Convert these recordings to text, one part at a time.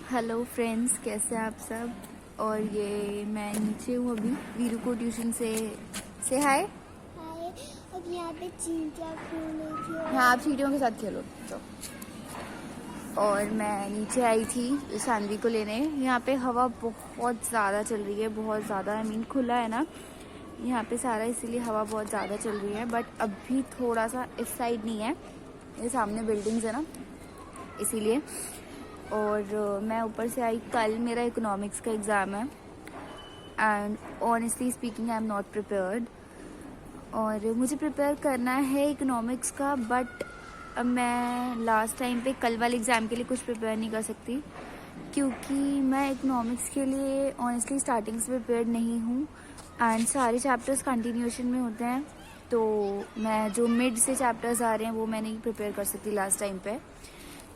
Hello friends, कैसे हैं आप सब। और ये मैं नीचे हूँ अभी वीरू को ट्यूशन से हाय। हाय। अब यहाँ पे चींटियाँ खेल रही थी। हाँ, आप चींटियों के साथ खेलो तो। और मैं नीचे आई थी सानवी को लेने। यहाँ पे हवा बहुत ज़्यादा चल रही है, बहुत ज़्यादा। आई मीन खुला है ना यहाँ पे सारा, इसीलिए हवा बहुत ज़्यादा चल रही है। बट अभी थोड़ा सा इस साइड नहीं है, ये सामने बिल्डिंग्स है ना, इसीलिए। और मैं ऊपर से आई। कल मेरा इकोनॉमिक्स का एग्ज़ाम है and honestly speaking I am not prepared. और मुझे प्रिपेयर करना है इकोनॉमिक्स का, बट मैं लास्ट टाइम पे कल वाले एग्ज़ाम के लिए कुछ प्रिपेयर नहीं कर सकती, क्योंकि मैं इकोनॉमिक्स के लिए ऑनेस्टली स्टार्टिंग से प्रिपेयर्ड नहीं हूँ एंड सारे चैप्टर्स कंटिन्यूएशन में होते हैं। तो मैं जो मिड से चैप्टर्स आ रहे हैं वो मैं नहीं प्रिपेयर कर सकती लास्ट टाइम पे।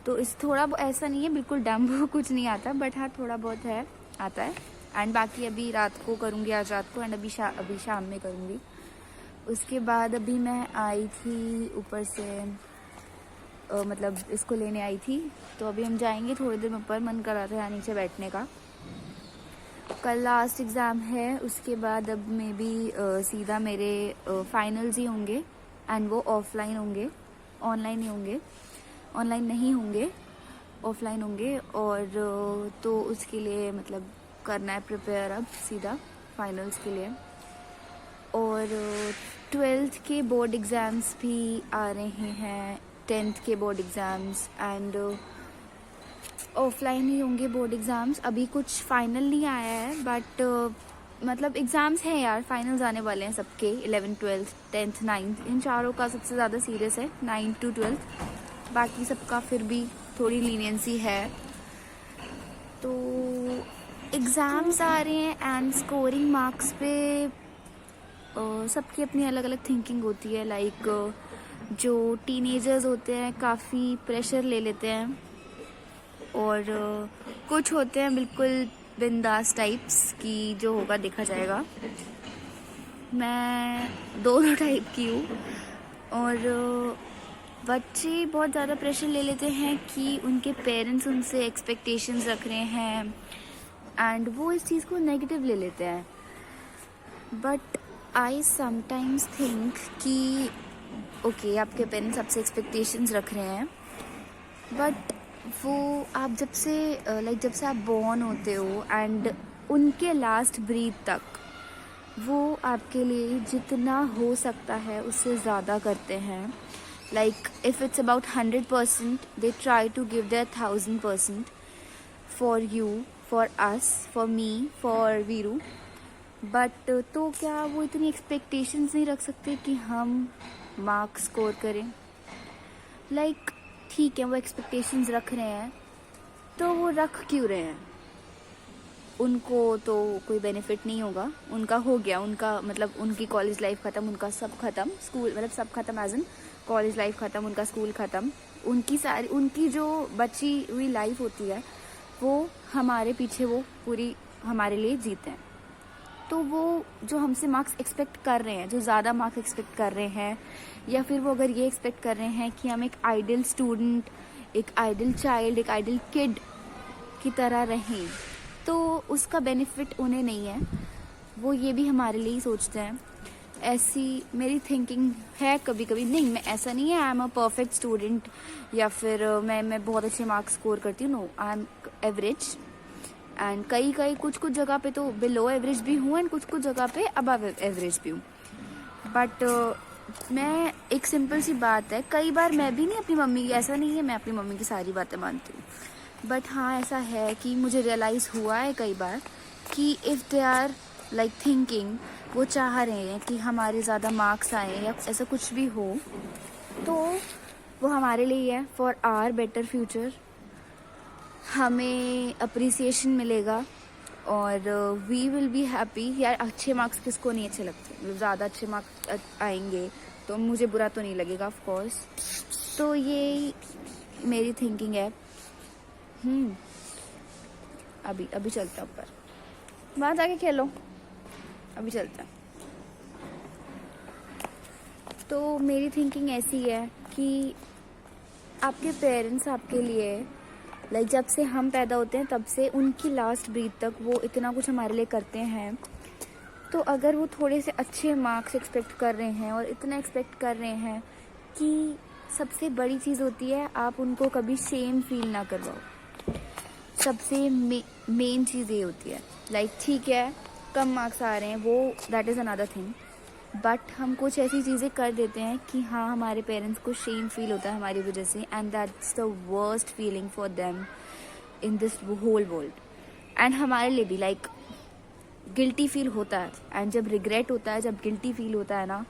तो इस थोड़ा ऐसा नहीं है बिल्कुल डम कुछ नहीं आता, बट हाँ थोड़ा बहुत है, आता है। एंड बाकी अभी रात को करूँगी, आज रात को, एंड अभी शाम में करूँगी। उसके बाद अभी मैं आई थी ऊपर से, मतलब इसको लेने आई थी। तो अभी हम जाएंगे थोड़ी देर में ऊपर, मन कर रहा था यहाँ नीचे बैठने का। कल लास्ट एग्ज़ाम है, उसके बाद अब मे बी सीधा मेरे फाइनल्स ही होंगे एंड वो ऑफलाइन होंगे, ऑनलाइन नहीं होंगे, ऑनलाइन नहीं होंगे, ऑफलाइन होंगे। और तो उसके लिए मतलब करना है प्रिपेयर अब सीधा फाइनल्स के लिए। और 12th के बोर्ड एग्ज़ाम्स भी आ रहे हैं, 10th के बोर्ड एग्ज़ाम्स, एंड ऑफलाइन ही होंगे बोर्ड एग्ज़ाम्स। अभी कुछ फाइनल नहीं आया है, बट मतलब एग्ज़ाम्स हैं यार, फाइनल्स आने वाले हैं सबके, 11th 12th 10th 9th, इन चारों का सबसे ज़्यादा सीरियस है 9th to 12th। बाकी सबका फिर भी थोड़ी लीनियंसी है। तो एग्ज़ाम्स आ रहे हैं एंड स्कोरिंग मार्क्स पे सबकी अपनी अलग अलग थिंकिंग होती है। लाइक जो टीनेजर्स होते हैं काफ़ी प्रेशर ले लेते हैं, और कुछ होते हैं बिल्कुल बिंदास टाइप्स की, जो होगा देखा जाएगा। मैं दोनों टाइप की हूँ। और बच्चे बहुत ज़्यादा प्रेशर ले लेते हैं कि उनके पेरेंट्स उनसे एक्सपेक्टेशंस रख रहे हैं एंड वो इस चीज़ को नेगेटिव ले लेते हैं। बट आई समटाइम्स थिंक कि ओके, आपके पेरेंट्स आपसे एक्सपेक्टेशंस रख रहे हैं, बट वो आप जब से आप बॉर्न होते हो एंड उनके लास्ट ब्रीथ तक वो आपके लिए जितना हो सकता है उससे ज़्यादा करते हैं। Like if it's about 100%, they try to give their 1000% for you, for us, for me, for Veeru. But तो क्या वो इतनी एक्सपेक्टेशंस नहीं रख सकते कि हम मार्क्स स्कोर करें? लाइक ठीक है, वो एक्सपेक्टेशंस रख रहे हैं, तो वो रख क्यों रहे हैं? उनको तो कोई बेनिफिट नहीं होगा, उनका हो गया, उनका मतलब उनकी कॉलेज लाइफ ख़त्म, उनका सब ख़त्म, स्कूल मतलब सब ख़त्म, एज इन कॉलेज लाइफ ख़त्म, उनका स्कूल ख़त्म, उनकी जो बची हुई लाइफ होती है वो हमारे पीछे वो पूरी हमारे लिए जीते हैं। तो वो जो हमसे मार्क्स एक्सपेक्ट कर रहे हैं, जो ज़्यादा मार्क्स एक्सपेक्ट कर रहे हैं, या फिर वो अगर ये एक्सपेक्ट कर रहे हैं कि हम एक आइडियल स्टूडेंट, एक आइडियल चाइल्ड, एक आइडियल किड की तरह रहें, तो उसका बेनिफिट उन्हें नहीं है। वो ये भी हमारे लिए ही सोचते हैं। ऐसी मेरी थिंकिंग है कभी कभी। नहीं, मैं ऐसा नहीं है I am a perfect student, या फिर मैं बहुत अच्छे मार्क्स स्कोर करती हूँ। No, I am average. And कई कुछ जगह पे तो बिलो एवरेज भी हूँ एंड कुछ जगह पे अबव एवरेज भी हूँ। बट मैं एक सिंपल सी बात है, कई बार मैं भी नहीं अपनी मम्मी की, ऐसा नहीं है मैं अपनी मम्मी की सारी बातें मानती हूँ, बट हाँ ऐसा है कि मुझे रियलाइज़ हुआ है कई बार कि if they are like thinking, वो चाह रहे हैं कि हमारे ज़्यादा मार्क्स आए या ऐसा कुछ भी हो, तो वो हमारे लिए है, फॉर आवर बेटर फ्यूचर। हमें अप्रिसिएशन मिलेगा और वी विल बी हैप्पी। यार अच्छे मार्क्स किसको नहीं अच्छे लगते, मतलब ज़्यादा अच्छे मार्क्स आएंगे तो मुझे बुरा तो नहीं लगेगा ऑफ कोर्स। तो ये मेरी थिंकिंग है। अभी चलता ऊपर, वहाँ जाके खेलो, अभी चलता। तो मेरी थिंकिंग ऐसी है कि आपके पेरेंट्स आपके लिए लाइक जब से हम पैदा होते हैं तब से उनकी लास्ट ब्रीथ तक वो इतना कुछ हमारे लिए करते हैं। तो अगर वो थोड़े से अच्छे मार्क्स एक्सपेक्ट कर रहे हैं और इतना एक्सपेक्ट कर रहे हैं कि सबसे बड़ी चीज़ होती है आप उनको कभी शेम फील ना करवाओ। सबसे मेन चीज़ ये होती है लाइक ठीक है कम मार्क्स आ रहे हैं वो that is another thing, but हम कुछ ऐसी चीज़ें कर देते हैं कि हाँ हमारे पेरेंट्स को शेम फील होता है हमारी वजह से, and that's the worst feeling for them in this whole world. And हमारे लिए भी लाइक गिल्टी फील होता है, एंड जब रिग्रेट होता है, जब गिल्टी फील होता है ना,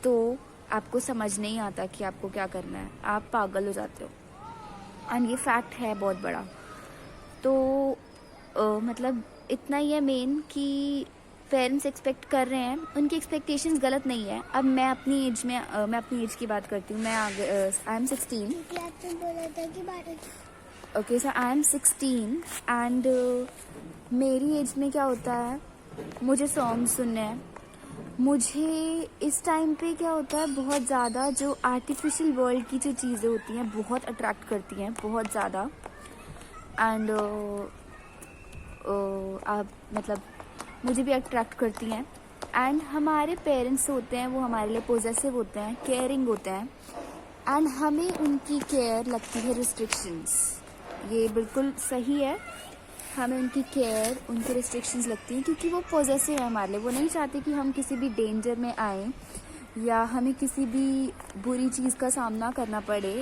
तो आपको समझ नहीं आता कि आपको क्या करना है, आप पागल हो जाते हो। एंड ये फैक्ट है बहुत बड़ा। तो मतलब इतना ही है मेन कि पेरेंट्स एक्सपेक्ट कर रहे हैं, उनकी एक्सपेक्टेशंस गलत नहीं है। अब मैं अपनी एज में मैं अपनी एज की बात करती हूँ। मैं आई एम 16। बोला था कि 12। Okay so I am 16 and मेरी एज में क्या होता है, मुझे सॉन्ग सुनने हैं। मुझे इस टाइम पे क्या होता है, बहुत ज़्यादा जो आर्टिफिशियल वर्ल्ड की जो चीज़ें होती हैं बहुत अट्रैक्ट करती हैं, बहुत ज़्यादा। एंड आप मतलब मुझे भी अट्रैक्ट करती हैं। एंड हमारे पेरेंट्स होते हैं वो हमारे लिए पॉजेसिव होते हैं, केयरिंग होते हैं, एंड हमें उनकी केयर लगती है रिस्ट्रिक्शंस। ये बिल्कुल सही है, हमें उनकी केयर, उनकी रिस्ट्रिक्शंस लगती हैं क्योंकि वो पॉजेसिव है हमारे लिए। वो नहीं चाहते कि हम किसी भी डेंजर में आएँ या हमें किसी भी बुरी चीज़ का सामना करना पड़े।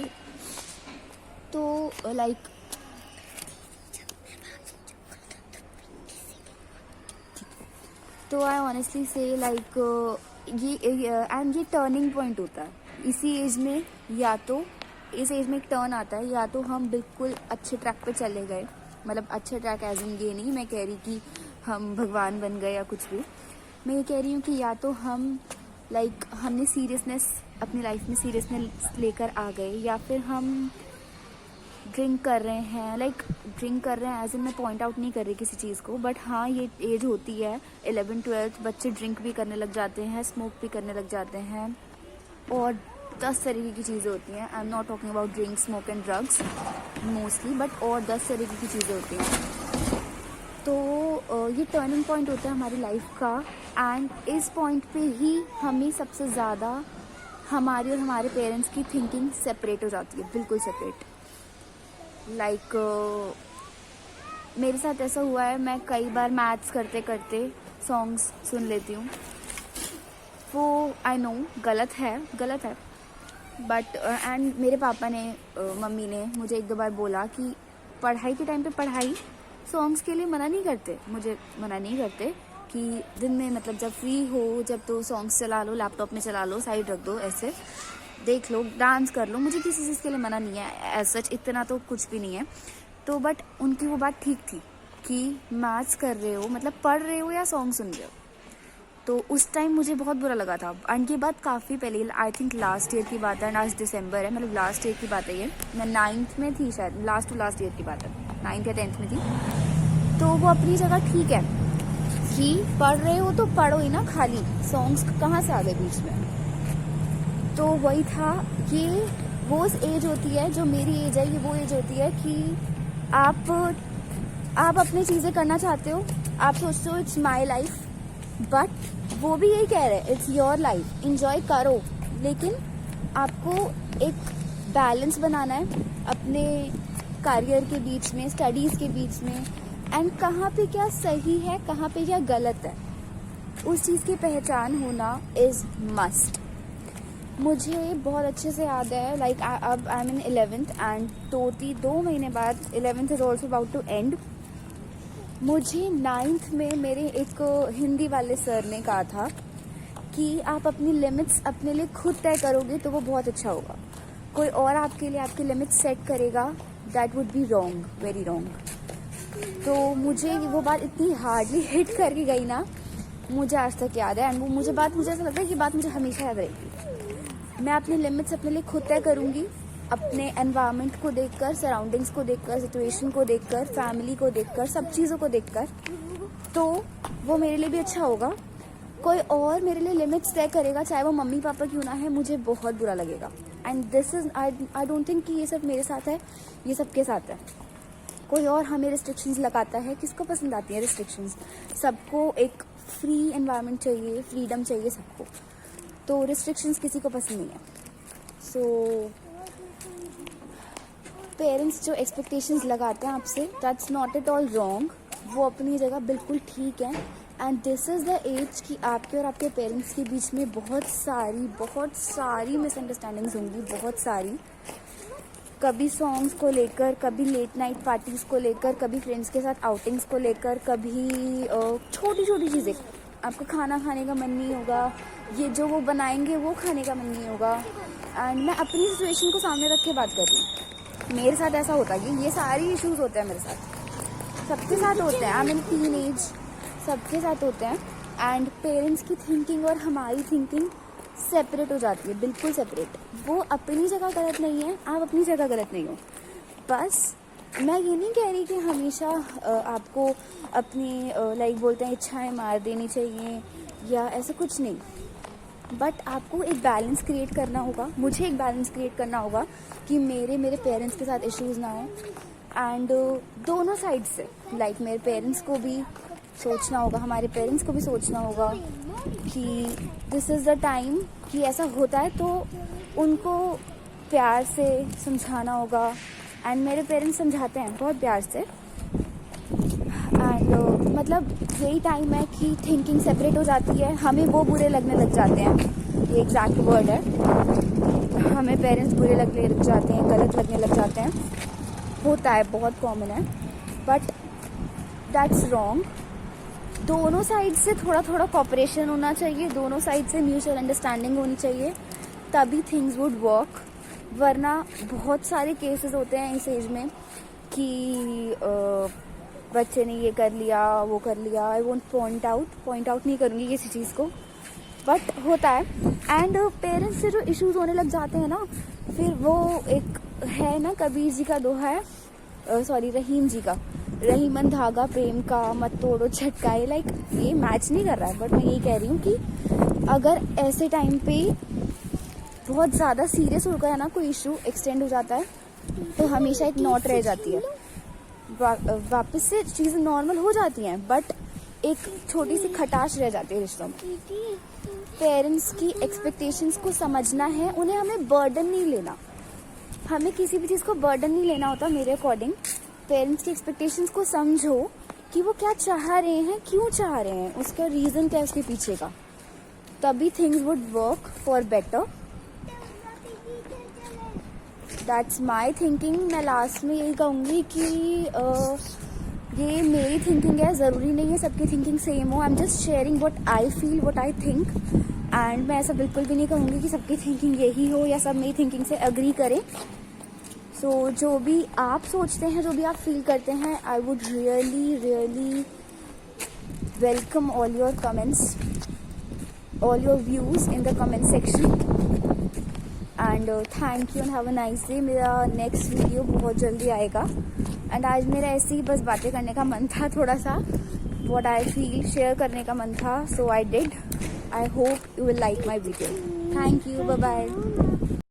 तो लाइक तो आई ऑनेस्टली से लाइक ये टर्निंग पॉइंट होता है इसी एज में। या तो इस एज में एक टर्न आता है, या तो हम बिल्कुल अच्छे ट्रैक पे चले गए, मतलब अच्छे ट्रैक एज इन ये नहीं मैं कह रही कि हम भगवान बन गए या कुछ भी, मैं ये कह रही हूँ कि या तो हम लाइक हमने सीरियसनेस अपनी लाइफ में सीरियसनेस लेकर आ गए, या फिर हम ड्रिंक कर रहे हैं। लाइक ड्रिंक कर रहे हैं एज इन मैं पॉइंट आउट नहीं कर रही किसी चीज़ को, बट हाँ ये एज होती है 11-12 बच्चे ड्रिंक भी करने लग जाते हैं, स्मोक भी करने लग जाते हैं, और 10 तरीके की चीज़ें होती हैं। I am not talking about drink, smoke and drugs mostly, but और 10 तरीके की चीज़ें होती हैं। तो ये टर्निंग पॉइंट होता है हमारी लाइफ का, एंड इस पॉइंट पे ही हमें सबसे ज़्यादा हमारी और हमारे पेरेंट्स की थिंकिंग सेपरेट हो जाती है, बिल्कुल सेपरेट। लाइक मेरे साथ ऐसा हुआ है, मैं कई बार मैथ्स करते करते सॉन्ग्स सुन लेती हूँ। वो आई नो गलत है, बट एंड मेरे पापा ने मम्मी ने मुझे 1-2 बार बोला कि पढ़ाई के टाइम पे पढ़ाई, सॉन्ग्स के लिए मना नहीं करते, मुझे मना नहीं करते कि दिन में मतलब जब फ्री हो जब तो सॉन्ग्स चला लो, लैपटॉप में चला लो, साइड रख दो, ऐसे देख लो, डांस कर लो, मुझे किसी चीज़ के लिए मना नहीं है एज सच, इतना तो कुछ भी नहीं है। तो बट उनकी वो बात ठीक थी कि मैथ्स कर रहे हो मतलब पढ़ रहे हो या सॉन्ग सुन रहे हो। तो उस टाइम मुझे बहुत बुरा लगा था। एंड ये बात काफ़ी पहले, आई थिंक लास्ट ईयर की बात है, एंड आज दिसंबर है, मतलब लास्ट ईयर की बात है ये, मैं 9th में थी शायद, लास्ट ईयर की बात है, 9th या 10th में थी। तो वो अपनी जगह ठीक है कि पढ़ रहे हो तो पढ़ो ही ना, खाली सॉन्ग्स कहाँ से आ गए बीच में। तो वही था, ये वो एज होती है जो मेरी एज है, ये वो एज होती है कि आप अपनी चीज़ें करना चाहते हो, आप सोचते हो इट्स माई लाइफ, बट वो भी यही कह रहे हैं इट्स योर लाइफ, इंजॉय करो, लेकिन आपको एक बैलेंस बनाना है अपने करियर के बीच में, स्टडीज़ के बीच में, एंड कहाँ पे क्या सही है, कहाँ पे क्या गलत है, उस चीज़ की पहचान होना इज़ मस्ट। मुझे बहुत अच्छे से याद है, लाइक अब I am in 11th and 2 महीने बाद 11th is also about to end. मुझे 9th में मेरे एक हिंदी वाले सर ने कहा था कि आप अपनी लिमिट्स अपने लिए खुद तय करोगे तो वो बहुत अच्छा होगा, कोई और आपके लिए आपकी लिमिट्स सेट करेगा that would be wrong, very wrong. तो मुझे वो बात इतनी हार्डली हिट करके गई ना, मुझे आज तक याद है, एंड वो मुझे ऐसा लगता है कि बात मुझे हमेशा याद रहेगी। मैं अपनी लिमिट्स अपने लिए खुद तय करूँगी, अपने एनवायरनमेंट को देखकर, सराउंडिंग्स को देखकर, सिचुएशन को देखकर, फैमिली को देखकर, सब चीज़ों को देखकर, तो वो मेरे लिए भी अच्छा होगा। कोई और मेरे लिए लिमिट्स तय करेगा, चाहे वो मम्मी पापा क्यों ना है, मुझे बहुत बुरा लगेगा। And this is I don't think कि ये सब मेरे साथ है, ये सबके साथ है। कोई और हमें रिस्ट्रिक्शंस लगाता है, किसको पसंद आती है रिस्ट्रिक्शंस? सबको एक फ्री एनवायरनमेंट चाहिए, फ्रीडम चाहिए सबको, तो रिस्ट्रिक्शंस किसी को पसंद नहीं है। सो पेरेंट्स जो एक्सपेक्टेशंस लगाते हैं आपसे, that's not at all wrong, वो अपनी जगह बिल्कुल ठीक है। And this is the age कि आपके और आपके पेरेंट्स के बीच में बहुत सारी मिसअंडरस्टैंडिंग्स होंगी, बहुत सारी। कभी सॉन्ग्स को लेकर, कभी लेट नाइट पार्टीज़ को लेकर, कभी फ्रेंड्स के साथ आउटिंग्स को लेकर, कभी छोटी छोटी चीज़ें, आपको खाना खाने का मन नहीं होगा, ये जो वो बनाएंगे वो खाने का मन नहीं होगा। एंड मैं अपनी सिचुएशन को सामने रख के बात कर रही हूँ, मेरे साथ ऐसा होता है कि ये सारी इश्यूज़ होते हैं मेरे साथ, सबके साथ होते हैं। आई मीन टीनेज, सबके साथ होते हैं। एंड पेरेंट्स की थिंकिंग और हमारी थिंकिंग सेपरेट हो जाती है, बिल्कुल सेपरेट। वो अपनी जगह गलत नहीं है, आप अपनी जगह गलत नहीं हो। बस मैं ये नहीं कह रही कि हमेशा आपको अपनी लाइक बोलते हैं इच्छाएं मार देनी चाहिए या ऐसा कुछ नहीं, बट आपको एक बैलेंस क्रिएट करना होगा, मुझे एक बैलेंस क्रिएट करना होगा कि मेरे पेरेंट्स के साथ इश्यूज़ ना हो। एंड दोनों साइड से, लाइक मेरे पेरेंट्स को भी सोचना होगा, हमारे पेरेंट्स को भी सोचना होगा कि दिस इज़ द टाइम कि ऐसा होता है, तो उनको प्यार से समझाना होगा। एंड मेरे पेरेंट्स समझाते हैं बहुत प्यार से। एंड मतलब यही टाइम है कि थिंकिंग सेपरेट हो जाती है, हमें वो बुरे लगने लग जाते हैं, ये एग्जैक्ट वर्ड है, हमें पेरेंट्स बुरे लगने लग जाते हैं, गलत लगने लग जाते हैं, होता है, बहुत कॉमन है, बट दैट्स रॉन्ग। दोनों साइड से थोड़ा थोड़ा कॉपरेशन होना चाहिए, दोनों साइड से म्यूचुअल अंडरस्टैंडिंग होनी चाहिए, तभी थिंग्स वुड वर्क। वरना बहुत सारे केसेस होते हैं इस एज में कि बच्चे ने ये कर लिया, वो कर लिया। आई वोंट पॉइंट आउट नहीं करूँगी किसी चीज़ को, बट होता है। एंड पेरेंट्स से जो इश्यूज होने लग जाते हैं ना, फिर वो एक है ना, कबीर जी का दोहा है, रहीम जी का, रहीमन धागा प्रेम का मत तोड़ो झटकाए। लाइक ये मैच नहीं कर रहा है, बट मैं यही कह रही हूँ कि अगर ऐसे टाइम पे बहुत ज़्यादा सीरियस हो गया ना कोई इशू, एक्सटेंड हो जाता है, तो हमेशा एक नोट रह जाती है, वापस से चीज़ें नॉर्मल हो जाती हैं, बट एक छोटी सी खटाश रह जाती है रिश्तों में। पेरेंट्स की एक्सपेक्टेशंस को समझना है, उन्हें हमें बर्डन नहीं लेना, हमें किसी भी चीज़ को बर्डन नहीं लेना होता मेरे अकॉर्डिंग। पेरेंट्स की एक्सपेक्टेशंस को समझो कि वो क्या चाह रहे हैं, क्यों चाह रहे हैं, उसका रीज़न क्या है उसके पीछे का, तभी things would work for better. That's my thinking. मैं लास्ट में यही कहूँगी कि ये मेरी थिंकिंग है, ज़रूरी नहीं है सबकी थिंकिंग सेम हो। I am just sharing what I feel, what I think. And मैं ऐसा बिल्कुल भी नहीं कहूँगी कि सबकी थिंकिंग यही हो या सब मेरी थिंकिंग से अग्री करें। सो जो भी आप सोचते हैं, जो भी आप फील करते हैं, I would really welcome all your comments, all your views in the comment section. And thank you and have a nice day. मेरा नेक्स्ट वीडियो बहुत जल्दी आएगा। एंड आज मेरा ऐसे ही बस बातें करने का मन था, थोड़ा सा व्हाट आई फील शेयर करने का मन था, so I did. I hope you will like my video. Thank you, bye bye.